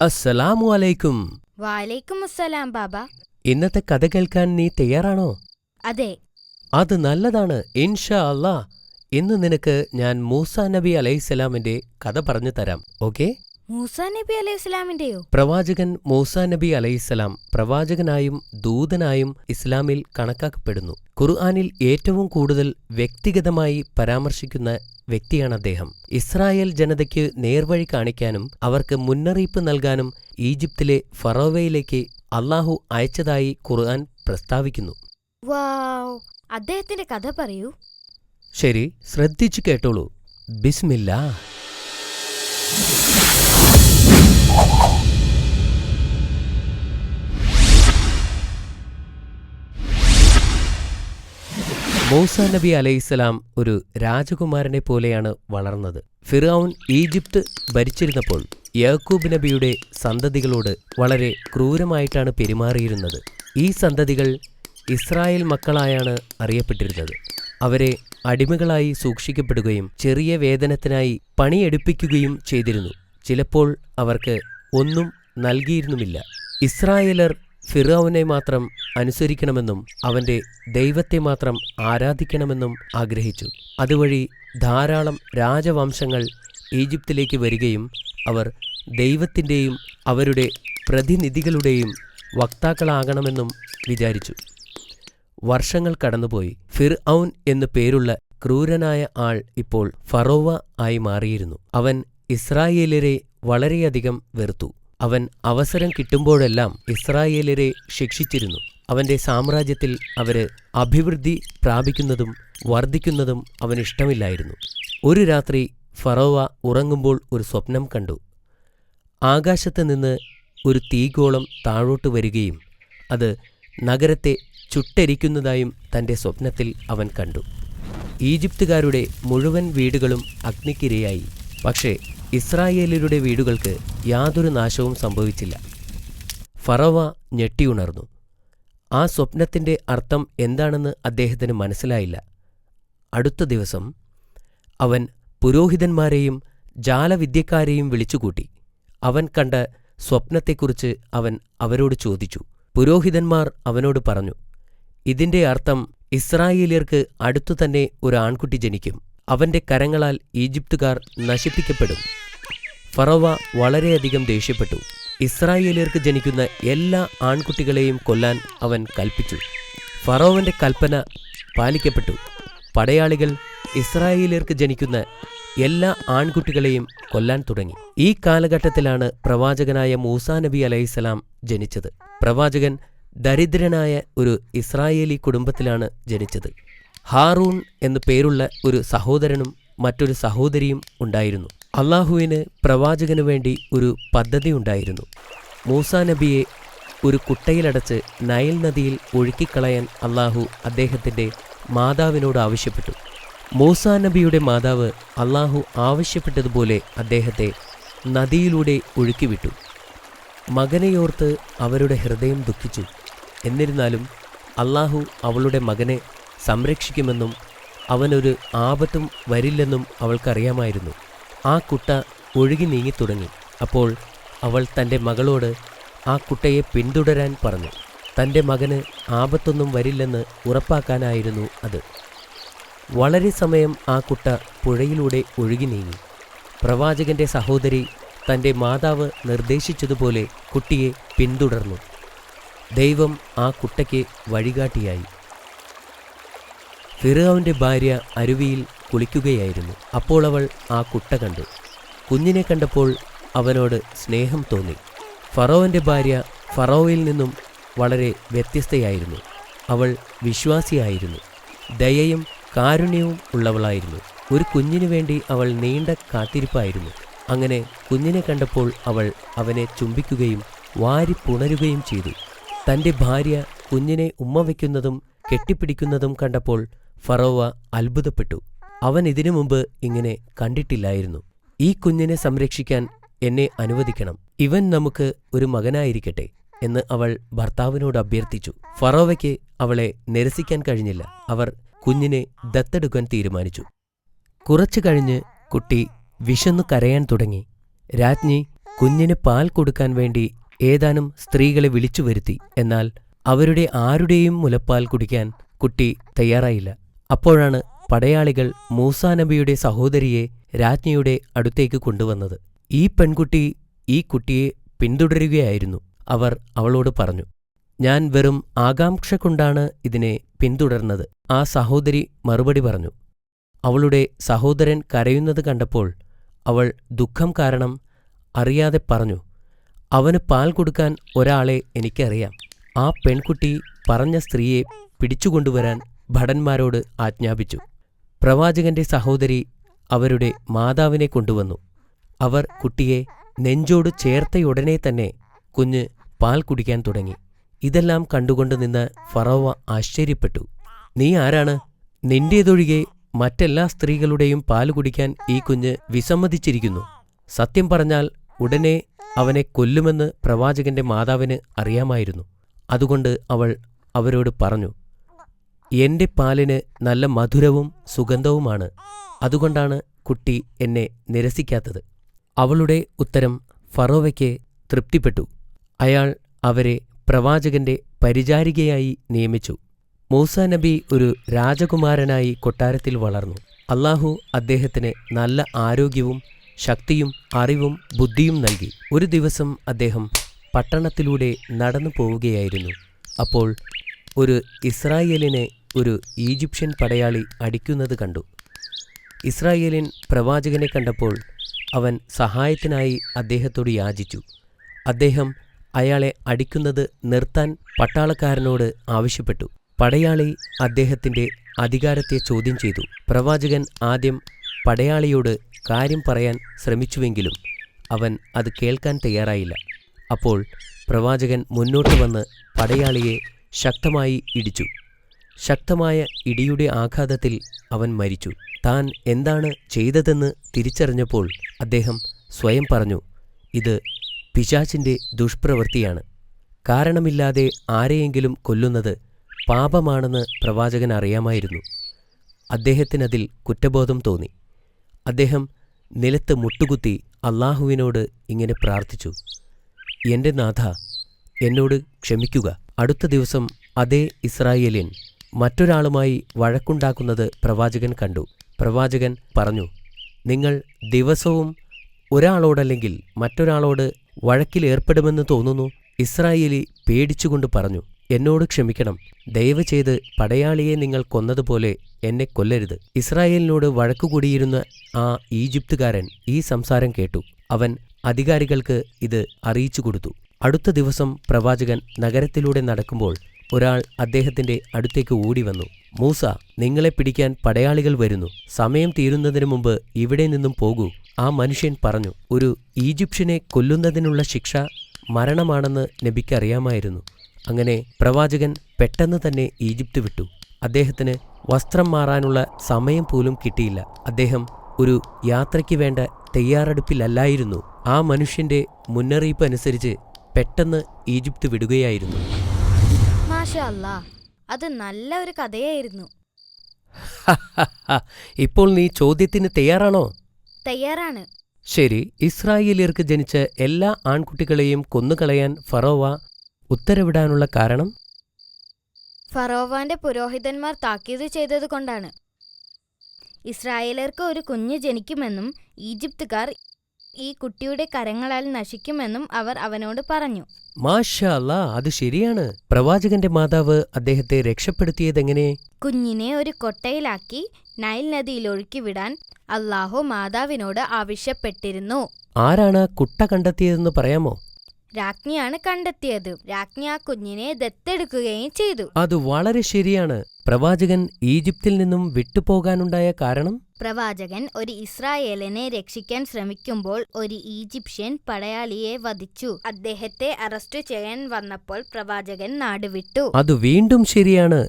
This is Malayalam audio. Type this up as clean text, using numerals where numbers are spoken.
അസ്സലാമു അലൈക്കും. വാലൈക്കും അസ്സലാം ബാബ. ഇന്നത്തെ കഥ കേൾക്കാൻ നീ തയ്യാറാണോ? അതെ. അത് നല്ലതാണ്. ഇൻഷാ അല്ലാ. ഇന്ന് നിനക്ക് ഞാൻ മൂസാ നബി അലൈഹിസ്സലാമിന്റെ കഥ പറഞ്ഞു തരാം. ഓക്കെ? മൂസാ നബി അലൈഹിസ്സലാമിന്റെയോ? പ്രവാചകൻ മൂസാ നബി അലൈഹിസ്സലാം പ്രവാചകനായും ദൂതനായും ഇസ്ലാമിൽ കണക്കാക്കപ്പെടുന്നു. ഖുർആനിൽ ഏറ്റവും കൂടുതൽ വ്യക്തിഗതമായി പരാമർശിക്കുന്ന വ്യക്തിയാണ് അദ്ദേഹം. ഇസ്രായേൽ ജനതയ്ക്ക് നേർവഴി കാണിക്കാനും അവർക്ക് മുന്നറിയിപ്പ് നൽകാനും ഈജിപ്തിലെ ഫറോവയിലേക്ക് അല്ലാഹു അയച്ചതായി ഖുർആൻ പ്രസ്താവിക്കുന്നു. വൗ! അദ്ദേഹത്തിന്റെ കഥ പറയൂ. ശരി, ശ്രദ്ധിച്ചു കേട്ടോളൂ. ബിസ്മില്ലാ. മൂസാ നബി അലൈഹിസ്സലാം ഒരു രാജകുമാരനെ പോലെയാണ് വളർന്നത്. ഫിർഔൻ ഈജിപ്ത് ഭരിച്ചിരുന്നപ്പോൾ യാക്കൂബ് നബിയുടെ സന്തതികളോട് വളരെ ക്രൂരമായിട്ടാണ് പെരുമാറിയിരുന്നത്. ഈ സന്തതികൾ ഇസ്രായേൽ മക്കളായാണ് അറിയപ്പെട്ടിരുന്നത്. അവരെ അടിമകളായി സൂക്ഷിക്കപ്പെടുകയും ചെറിയ വേതനത്തിനായി പണിയെടുപ്പിക്കുകയും ചെയ്തിരുന്നു. ചിലപ്പോൾ അവർക്ക് ഒന്നും നൽകിയിരുന്നുമില്ല. ഇസ്രായേലർ ഫിർഔനെ മാത്രം അനുസരിക്കണമെന്നും അവന്റെ ദൈവത്തെ മാത്രം ആരാധിക്കണമെന്നും ആഗ്രഹിച്ചു. അതുവഴി ധാരാളം രാജവംശങ്ങൾ ഈജിപ്തിലേക്ക് വരികയും അവർ ദൈവത്തിൻ്റെയും അവരുടെ പ്രതിനിധികളുടെയും വക്താക്കളാകണമെന്നും വിചാരിച്ചു. വർഷങ്ങൾ കടന്നുപോയി. ഫിർഔൻ എന്നു പേരുള്ള ക്രൂരനായ ആൾ ഇപ്പോൾ ഫറോവ ആയി മാറിയിരുന്നു. അവൻ ഇസ്രായേലരെ വളരെയധികം വെറുത്തു. അവൻ അവസരം കിട്ടുമ്പോഴെല്ലാം ഇസ്രായേലരെ ശിക്ഷിച്ചിരുന്നു. അവന്റെ സാമ്രാജ്യത്തിൽ അവര് അഭിവൃദ്ധി പ്രാപിക്കുന്നതും വർദ്ധിക്കുന്നതും അവനിഷ്ടമില്ലായിരുന്നു. ഒരു രാത്രി ഫറോവ ഉറങ്ങുമ്പോൾ ഒരു സ്വപ്നം കണ്ടു. ആകാശത്ത് നിന്ന് ഒരു തീഗോളം താഴോട്ട് വരികയും അത് നഗരത്തെ ചുട്ടെരിക്കുന്നതായും തന്റെ സ്വപ്നത്തിൽ അവൻ കണ്ടു. ഈജിപ്തുകാരുടെ മുഴുവൻ വീടുകളും അഗ്നിക്കിരയായി. പക്ഷേ ഇസ്രായേലരുടെ വീടുകൾക്ക് യാതൊരു നാശവും സംഭവിച്ചില്ല. ഫറോവ ഞെട്ടിയുണർന്നു. ആ സ്വപ്നത്തിന്റെ അർത്ഥം എന്താണെന്ന് അദ്ദേഹത്തിന് മനസ്സിലായില്ല. അടുത്ത ദിവസം അവൻ പുരോഹിതന്മാരെയും ജാലവിദ്യക്കാരെയും വിളിച്ചുകൂട്ടി. അവൻ കണ്ട സ്വപ്നത്തെക്കുറിച്ച് അവൻ അവരോട് ചോദിച്ചു. പുരോഹിതന്മാർ അവനോട് പറഞ്ഞു, ഇതിന്റെ അർത്ഥം ഇസ്രായേല്യർക്ക് അടുത്തുതന്നെ ഒരു ആൺകുട്ടി ജനിക്കും. അവന്റെ കരങ്ങളാൽ ഈജിപ്തുകാർ നശിപ്പിക്കപ്പെടും. ഫറോവ വളരെയധികം ദേഷ്യപ്പെട്ടു. ഇസ്രായേല്യർക്ക് ജനിക്കുന്ന എല്ലാ ആൺകുട്ടികളെയും കൊല്ലാൻ അവൻ കൽപ്പിച്ചു. ഫറോവന്റെ കൽപ്പന പാലിക്കപ്പെട്ടു. പടയാളികൾ ഇസ്രായേല്യർക്ക് ജനിക്കുന്ന എല്ലാ ആൺകുട്ടികളെയും കൊല്ലാൻ തുടങ്ങി. ഈ കാലഘട്ടത്തിലാണ് പ്രവാചകനായ മൂസാ നബി അലൈഹിസ്സലാം ജനിച്ചത്. പ്രവാചകൻ ദരിദ്രനായ ഒരു ഇസ്രായേലി കുടുംബത്തിലാണ് ജനിച്ചത്. ഹാറൂൺ എന്നു പേരുള്ള ഒരു സഹോദരനും മറ്റൊരു സഹോദരിയും ഉണ്ടായിരുന്നു. അള്ളാഹുവിന് പ്രവാചകനു വേണ്ടി ഒരു പദ്ധതി ഉണ്ടായിരുന്നു. മൂസാ നബിയെ ഒരു കുട്ടയിലടച്ച് നൈൽ നദിയിൽ ഒഴുക്കിക്കളയാൻ അള്ളാഹു അദ്ദേഹത്തിന്റെ മാതാവിനോട് ആവശ്യപ്പെട്ടു. മൂസാ നബിയുടെ മാതാവ് അള്ളാഹു ആവശ്യപ്പെട്ടതുപോലെ അദ്ദേഹത്തെ നദിയിലൂടെ ഒഴുക്കിവിട്ടു. മകനെയോർത്ത് അവരുടെ ഹൃദയം ദുഃഖിച്ചു. എന്നിരുന്നാലും അള്ളാഹു അവളുടെ മകനെ സംരക്ഷിക്കുമെന്നും അവനൊരു ആപത്തും വരില്ലെന്നും അവൾക്കറിയാമായിരുന്നു. ആ കുട്ട ഒഴുകി നീങ്ങിത്തുടങ്ങി. അപ്പോൾ അവൾ തൻ്റെ മകളോട് ആ കുട്ടയെ പിന്തുടരാൻ പറഞ്ഞു. തൻ്റെ മകന് ആപത്തൊന്നും വരില്ലെന്ന് ഉറപ്പാക്കാനായിരുന്നു അത്. വളരെ സമയം ആ കുട്ട പുഴയിലൂടെ ഒഴുകി നീങ്ങി. പ്രവാചകന്റെ സഹോദരി തൻ്റെ മാതാവ് നിർദ്ദേശിച്ചതുപോലെ കുട്ടിയെ പിന്തുടർന്നു. ദൈവം ആ കുട്ടയ്ക്ക് വഴികാട്ടിയായി. ഫിർഔന്റെ ഭാര്യ അരുവിയിൽ കുളിക്കുകയായിരുന്നു. അപ്പോൾ അവൾ ആ കുട്ട കണ്ടു. കുഞ്ഞിനെ കണ്ടപ്പോൾ അവനോട് സ്നേഹം തോന്നി. ഫറോവന്റെ ഭാര്യ ഫറോവയിൽ നിന്നും വളരെ വ്യത്യസ്തയായിരുന്നു. അവൾ വിശ്വാസിയായിരുന്നു. ദയയും കാരുണ്യവും ഉള്ളവളായിരുന്നു. ഒരു കുഞ്ഞിനു വേണ്ടി അവൾ നീണ്ട കാത്തിരിപ്പായിരുന്നു. അങ്ങനെ കുഞ്ഞിനെ കണ്ടപ്പോൾ അവൾ അവനെ ചുംബിക്കുകയും വാരി പുണരുകയും ചെയ്തു. തൻ്റെ ഭാര്യ കുഞ്ഞിനെ ഉമ്മ വയ്ക്കുന്നതും കെട്ടിപ്പിടിക്കുന്നതും കണ്ടപ്പോൾ ഫറോവ അത്ഭുതപ്പെട്ടു. അവൻ ഇതിനു മുമ്പ് ഇങ്ങനെ കണ്ടിട്ടില്ലായിരുന്നു. ഈ കുഞ്ഞിനെ സംരക്ഷിക്കാൻ എന്നെ അനുവദിക്കണം. ഇവൻ നമുക്ക് ഒരു മകനായിരിക്കട്ടെ എന്ന് അവൾ ഭർത്താവിനോട് അഭ്യർത്ഥിച്ചു. ഫറോവയ്ക്ക് അവളെ നിരസിക്കാൻ കഴിഞ്ഞില്ല. അവർ കുഞ്ഞിനെ ദത്തെടുക്കാൻ തീരുമാനിച്ചു. കുറച്ചു കഴിഞ്ഞ് കുട്ടി വിശന്നു കരയാൻ തുടങ്ങി. രാജ്ഞി കുഞ്ഞിന് പാൽ കൊടുക്കാൻ വേണ്ടി ഏതാനും സ്ത്രീകളെ വിളിച്ചു വരുത്തി. എന്നാൽ അവരുടെ ആരുടെയും മുലപ്പാൽ കുടിക്കാൻ കുട്ടി തയ്യാറായില്ല. അപ്പോഴാണ് പടയാളികൾ മൂസാ നബിയുടെ സഹോദരിയെ രാജ്ഞിയുടെ അടുത്തേക്ക് കൊണ്ടുവന്നത്. ഈ പെൺകുട്ടി ഈ കുട്ടിയെ പിന്തുടരുകയായിരുന്നു. അവർ അവളോട് പറഞ്ഞു, ഞാൻ വെറും ആകാംക്ഷ കൊണ്ടാണ് ഇതിനെ പിന്തുടർന്നത്. ആ സഹോദരി മറുപടി പറഞ്ഞു. അവളുടെ സഹോദരൻ കരയുന്നത് കണ്ടപ്പോൾ അവൾ ദുഃഖം കാരണം അറിയാതെ പറഞ്ഞു, അവന് പാൽ കൊടുക്കാൻ ഒരാളെ എനിക്കറിയാം. ആ പെൺകുട്ടി പറഞ്ഞ സ്ത്രീയെ പിടിച്ചുകൊണ്ടുവരാൻ ഭടന്മാരോട് ആജ്ഞാപിച്ചു. പ്രവാചകന്റെ സഹോദരി അവരുടെ മാതാവിനെ കൊണ്ടുവന്നു. അവർ കുട്ടിയെ നെഞ്ചോട് ചേർത്തയുടനെ തന്നെ കുഞ്ഞ് പാൽ കുടിക്കാൻ തുടങ്ങി. ഇതെല്ലാം കണ്ടുകൊണ്ട് നിന്ന് ഫറോവ ആശ്ചര്യപ്പെട്ടു. നീ ആരാണ്? നിന്റേതൊഴികെ മറ്റെല്ലാ സ്ത്രീകളുടെയും പാല് കുടിക്കാൻ ഈ കുഞ്ഞ് വിസമ്മതിച്ചിരിക്കുന്നു. സത്യം പറഞ്ഞാൽ ഉടനെ അവനെ കൊല്ലുമെന്ന് പ്രവാചകന്റെ മാതാവിന് അറിയാമായിരുന്നു. അതുകൊണ്ട് അവൾ അവരോട് പറഞ്ഞു, എന്റെ പാലിന് നല്ല മധുരവും സുഗന്ധവുമാണ്. അതുകൊണ്ടാണ് കുട്ടി എന്നെ നിരസിക്കാത്തത്. അവളുടെ ഉത്തരം ഫറോവയ്ക്ക് തൃപ്തിപ്പെട്ടു. അയാൾ അവരെ പ്രവാചകന്റെ പരിചാരികയായി നിയമിച്ചു. മൂസാ നബി ഒരു രാജകുമാരനായി കൊട്ടാരത്തിൽ വളർന്നു. അല്ലാഹു അദ്ദേഹത്തിന് നല്ല ആരോഗ്യവും ശക്തിയും അറിവും ബുദ്ധിയും നൽകി. ഒരു ദിവസം അദ്ദേഹം പട്ടണത്തിലൂടെ നടന്നു പോവുകയായിരുന്നു. അപ്പോൾ ഒരു ഇസ്രായേലിനെ ഒരു ഈജിപ്ഷ്യൻ പടയാളി അടിക്കുന്നത് കണ്ടു. ഇസ്രായേലിൻ പ്രവാചകനെ കണ്ടപ്പോൾ അവൻ സഹായത്തിനായി അദ്ദേഹത്തോട് യാചിച്ചു. അദ്ദേഹം അയാളെ അടിക്കുന്നത് നിർത്താൻ പട്ടാളക്കാരനോട് ആവശ്യപ്പെട്ടു. പടയാളി അദ്ദേഹത്തിന്റെ അധികാരത്തെ ചോദ്യം ചെയ്തു. പ്രവാചകൻ ആദ്യം പടയാളിയോട് കാര്യം പറയാൻ ശ്രമിച്ചുവെങ്കിലും അവൻ അത് കേൾക്കാൻ തയ്യാറായില്ല. അപ്പോൾ പ്രവാചകൻ മുന്നോട്ട് വന്ന് പടയാളിയെ ശക്തമായി ഇടിച്ചു. ശക്തമായ ഇടിയുടെ ആഘാതത്തിൽ അവൻ മരിച്ചു. താൻ എന്താണ് ചെയ്തതെന്ന് തിരിച്ചറിഞ്ഞപ്പോൾ അദ്ദേഹം സ്വയം പറഞ്ഞു, ഇത് പിശാചിന്റെ ദുഷ്പ്രവൃത്തിയാണ്. കാരണമില്ലാതെ ആരെയെങ്കിലും കൊല്ലുന്നത് പാപമാണെന്ന് പ്രവാചകൻ അറിയാമായിരുന്നു. അദ്ദേഹത്തിനതിൽ കുറ്റബോധം തോന്നി. അദ്ദേഹം നിലത്ത് മുട്ടുകുത്തി അല്ലാഹുവിനോട് ഇങ്ങനെ പ്രാർത്ഥിച്ചു, എന്റെ നാഥ, എന്നോട് ക്ഷമിക്കുക. അടുത്ത ദിവസം അതേ ഇസ്രായേലിൻ മറ്റൊരാളുമായി വഴക്കുണ്ടാക്കുന്നത് പ്രവാചകൻ കണ്ടു. പ്രവാചകൻ പറഞ്ഞു, നിങ്ങൾ ദിവസവും ഒരാളോടല്ലെങ്കിൽ മറ്റൊരാളോട് വഴക്കിലേർപ്പെടുമെന്ന് തോന്നുന്നു. ഇസ്രായേലി പേടിച്ചുകൊണ്ട് പറഞ്ഞു, എന്നോട് ക്ഷമിക്കണം. ദയവ് ചെയ്ത് പടയാളിയെ നിങ്ങൾ കൊന്നതുപോലെ എന്നെ കൊല്ലരുത്. ഇസ്രായേലിനോട് വഴക്കുകൂടിയിരുന്ന ആ ഈജിപ്തുകാരൻ ഈ സംസാരം കേട്ടു. അവൻ അധികാരികൾക്ക് ഇത് അറിയിച്ചു കൊടുത്തു. അടുത്ത ദിവസം പ്രവാചകൻ നഗരത്തിലൂടെ നടക്കുമ്പോൾ ഒരാൾ അദ്ദേഹത്തിന്റെ അടുത്തേക്ക് ഓടിവന്നു. മൂസ, നിങ്ങളെ പിടിക്കാൻ പടയാളികൾ വരുന്നു. സമയം തീരുന്നതിനു മുമ്പ് ഇവിടെ നിന്നും പോകൂ. ആ മനുഷ്യൻ പറഞ്ഞു, ഒരു ഈജിപ്ഷ്യനെ കൊല്ലുന്നതിനുള്ള ശിക്ഷ മരണമാണെന്ന് നബിക്കറിയാമായിരുന്നു. അങ്ങനെ പ്രവാചകൻ പെട്ടെന്ന് തന്നെ ഈജിപ്ത് വിട്ടു. അദ്ദേഹത്തിന് വസ്ത്രം മാറാനുള്ള സമയം പോലും കിട്ടിയില്ല. അദ്ദേഹം ഒരു യാത്രയ്ക്ക് വേണ്ട തയ്യാറെടുപ്പിലല്ലായിരുന്നു. ആ മനുഷ്യന്റെ മുന്നറിയിപ്പ് അനുസരിച്ച് പെട്ടെന്ന് ഈജിപ്ത് വിടുകയായിരുന്നു. മാഷാ അല്ലാ, അത് നല്ല ഒരു കഥയായിരുന്നു. ഇപ്പോൾ നീ ചോദ്യത്തിന് തയ്യാറാണോ? തയ്യാറാണ്. ശരി. ഇസ്രായേലിയർക്ക് ജനിച്ച എല്ലാ ആൺകുട്ടികളെയും കൊന്നുകളയാൻ ഫറോവ ഉത്തരവിടാനുള്ള കാരണം? ഫറോവാന്റെ പുരോഹിതന്മാർ താക്കീത് ചെയ്തതുകൊണ്ടാണ്. ഇസ്രായേലർക്ക് ഒരു കുഞ്ഞ് ജനിക്കുമെന്നും ഈജിപ്തുകാർ ഈ കുട്ടിയുടെ കരങ്ങളാൽ നശിക്കുമെന്നും അവർ അവനോട് പറഞ്ഞു. മാഷാ അല്ലാ, അത് ശരിയാണ്. പ്രവാചകന്റെ മാതാവ് അദ്ദേഹത്തെ രക്ഷപ്പെടുത്തിയതെങ്ങനെ? കുഞ്ഞിനെ ഒരു കൊട്ടയിലാക്കി നൈൽ നദിയിൽ ഒഴുക്കിവിടാൻ അല്ലാഹു മാതാവിനോട് ആവശ്യപ്പെട്ടിരുന്നു. ആരാണ് കുട്ട കണ്ടെത്തിയതെന്ന് പറയാമോ? രാജ്ഞിയാണ് കണ്ടെത്തിയത്. രാജ്ഞി ആ കുഞ്ഞിനെ ദത്തെടുക്കുകയും ചെയ്തു. അത് വളരെ ശരിയാണ്. പ്രവാചകൻ ഈജിപ്തിൽ നിന്നും വിട്ടുപോകാനുണ്ടായ കാരണം? പ്രവാചകൻ ഒരു ഇസ്രായേലിനെ രക്ഷിക്കാൻ ശ്രമിക്കുമ്പോൾ ഒരു ഈജിപ്ഷ്യൻ പടയാളിയെ വധിച്ചു. അദ്ദേഹത്തെ അറസ്റ്റ് ചെയ്യാൻ വന്നപ്പോൾ പ്രവാചകൻ നാടുവിട്ടു. അത് വീണ്ടും ശരിയാണ്.